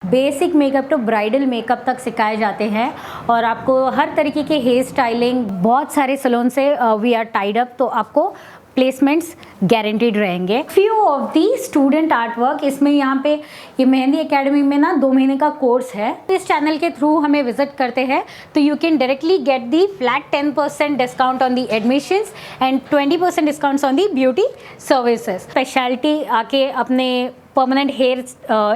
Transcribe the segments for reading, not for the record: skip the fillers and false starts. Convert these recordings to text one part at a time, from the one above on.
Basic makeup to bridal makeup तक सिखाए जाते हैं और आपको हर तरीके के हेयर स्टाइलिंग बहुत सारे सैलून से वी आर टाइड अप, तो आपको प्लेसमेंट्स गारंटीड रहेंगे। Few of the student art work, इसमें यहाँ पे ये मेहंदी एकेडमी में ना 2 महीने का कोर्स है। इस चैनल के थ्रू हमें विजिट करते हैं तो you can directly get the flat 10% discount on the admissions and 20% discounts on the beauty services. Speciality आके अपने परमानेंट हेयर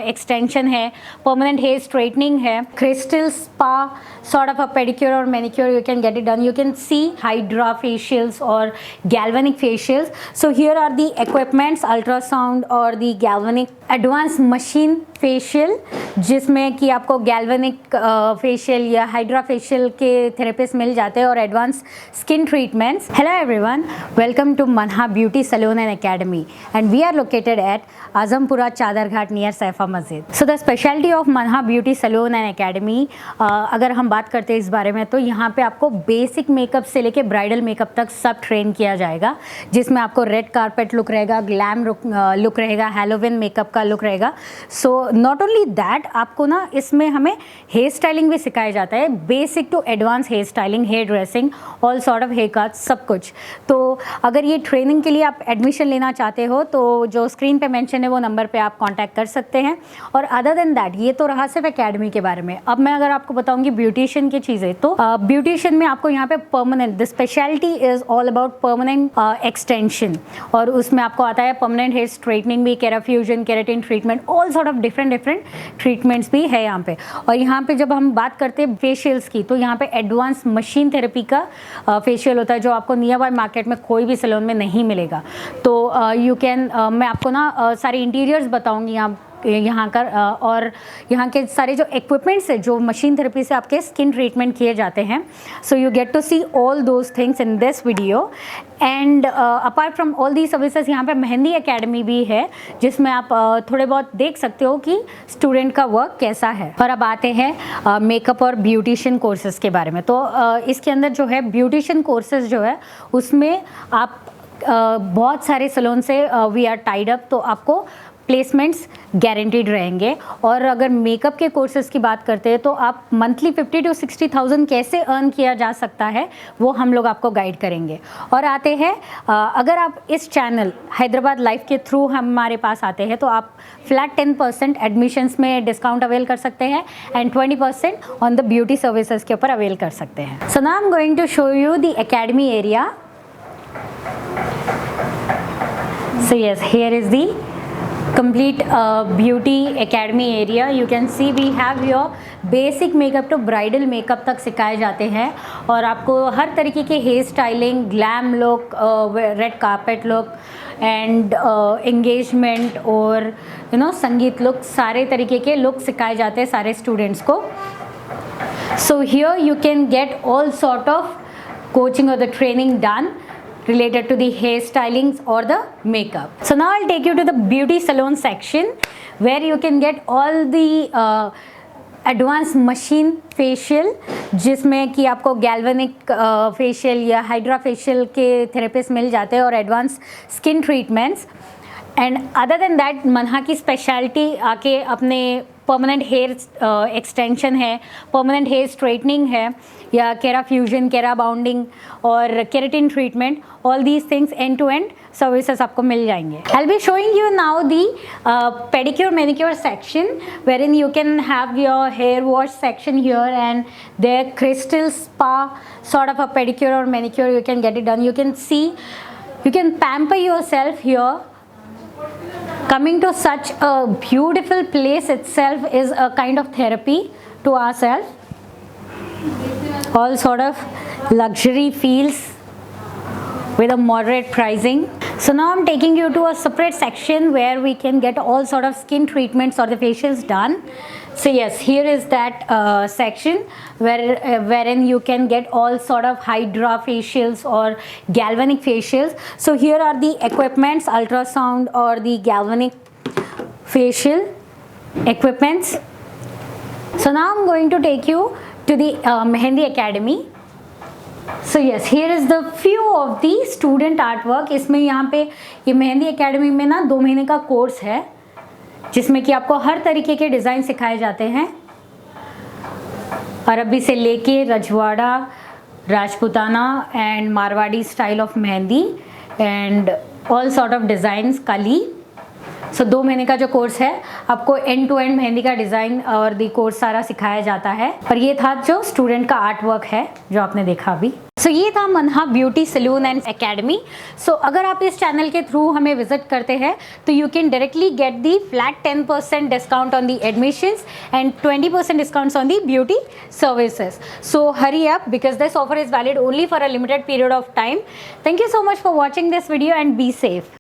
एक्सटेंशन है, परमानेंट हेयर स्ट्रेटनिंग है, crystal spa, sort of a pedicure or manicure, you can get it done. You can see hydra facials or galvanic facials. So here are the equipments, ultrasound और the galvanic advanced machine facial, जिसमें कि आपको galvanic facial या hydra facial के therapist मिल जाते हैं और advanced skin treatments. Hello everyone, welcome to Manha Beauty Salon and Academy and we are located at Azampura Chadarghat near Saifa Masjid. So the specialty of Manha Beauty Salon and Academy, अगर हम बात करते हैं इस बारे में तो यहाँ पे आपको बेसिक मेकअप से लेके ब्राइडल मेकअप तक सब ट्रेन किया जाएगा, जिसमें आपको रेड कारपेट लुक रहेगा, ग्लैम लुक रहेगा, हैलोवीन मेकअप का लुक रहेगा। सो नॉट ओनली दैट, आपको ना इसमें हमें हेयर स्टाइलिंग भी सिखाया जाता है, basic to advance hair styling, hair dressing, all sort of hair cut, सब कुछ। तो अगर ये ट्रेनिंग के लिए आप एडमिशन लेना चाहते हो तो जो स्क्रीन पे मेंशन है वो नंबर पे आप कांटेक्ट कर सकते हैं। और अदर देन दैट, ये तो रहा सिर्फ एकेडमी के बारे में। अब मैं अगर आपको बताऊंगी ब्यूटिशियन की चीज़ें, तो ब्यूटिशियन में आपको यहाँ पे permanent, the speciality is all about permanent extension, और उसमें आपको आता है परमानेंट हेयर स्ट्रेटनिंग भी, kerafusion, keratin treatment, all sort of different treatments भी है यहाँ पे। और यहाँ पे जब हम बात करते हैं फेशियल्स की, तो यहाँ पे एडवांस मशीन थेरेपी का फेशियल होता है जो आपको नियर बाय मार्केट में कोई भी सैलून में नहीं मिलेगा। तो यू कैन, मैं आपको ना सारे इंटीरियर्स बताऊँगी यहाँ का, और यहाँ के सारे जो इक्विपमेंट्स है जो मशीन थेरेपी से आपके स्किन ट्रीटमेंट किए जाते हैं। So you get to see all those things in this video and apart from all the services, यहाँ पे मेहंदी एकेडमी भी है जिसमें आप थोड़े बहुत देख सकते हो कि स्टूडेंट का वर्क कैसा है। और अब आते हैं मेकअप और ब्यूटिशियन कोर्सेज के बारे में। तो इसके अंदर जो है ब्यूटिशियन कोर्सेज जो है उसमें आप बहुत सारे सैलून से वी आर टाइड अप, तो आपको प्लेसमेंट्स गारंटीड रहेंगे। और अगर मेकअप के कोर्सेज की बात करते हैं तो आप मंथली 50 to 60,000 कैसे अर्न किया जा सकता है वो हम लोग आपको गाइड करेंगे। और आते हैं, अगर आप इस चैनल हैदराबाद लाइव के थ्रू हमारे पास आते हैं तो आप फ्लैट 10% एडमिशन्स में डिस्काउंट अवेल कर सकते हैं and 20% on the beauty services के ऊपर अवेल कर सकते हैं। So now I am going to show you the academy area. So yes, here is the complete beauty academy area. You can see we have your basic makeup to bridal makeup तक सिखाए जाते हैं और आपको हर तरीके के hair styling, glam look, red carpet look and engagement और संगीत लुक, सारे तरीके के लुक सिखाए जाते हैं सारे स्टूडेंट्स को। So here you can get all sort of coaching or the training done related to the hair stylings or the makeup. So now I'll take you to the beauty salon section where you can get all the advanced machine facial, जिसमें कि आपको galvanic facial या hydra facial के therapist मिल जाते हैं और advanced skin treatments. And other than that, Manha की स्पेशलिटी आके अपने परमानेंट हेयर एक्सटेंशन है, परमानेंट हेयर स्ट्रेटनिंग है, या केराफ्यूजन, केरा बाउंडिंग और keratin treatment, all these things end to end services आपको मिल जाएंगे। I will be showing you now the pedicure manicure section wherein you can have your hair wash section here and their crystal spa, sort of a pedicure or manicure, you can get it done. You can see, you can pamper yourself here. Coming to such a beautiful place itself is a kind of therapy to ourselves. All sort of luxury feels with a moderate pricing. So now I'm taking you to a separate section where we can get all sort of skin treatments or the facials done. So yes, here is that section wherein you can get all sort of hydra facials or galvanic facials. So here are the equipments, ultrasound or the galvanic facial equipments. So now I'm going to take you to the Mehendi Academy. So yes, here is the few of the student artwork. इसमें यहाँ पे ये mehndi academy में ना 2 महीने का course है जिसमें कि आपको हर तरीके के डिज़ाइन सिखाए जाते हैं, अरबी से लेके Rajwada, Rajputana and Marwari style of mehndi and all sort of designs, कली। सो 2 महीने का जो कोर्स है आपको एंड टू एंड मेहंदी का डिज़ाइन और दी कोर्स सारा सिखाया जाता है। और ये था जो स्टूडेंट का आर्ट वर्क है जो आपने देखा अभी। सो ये था Manha beauty salon and academy. So अगर आप इस चैनल के थ्रू हमें विजिट करते हैं तो you can directly get the flat 10% discount on the admissions and 20% discounts on the beauty services. So hurry up because this offer is valid only for a limited period of time. Thank you so much for watching this video and be safe.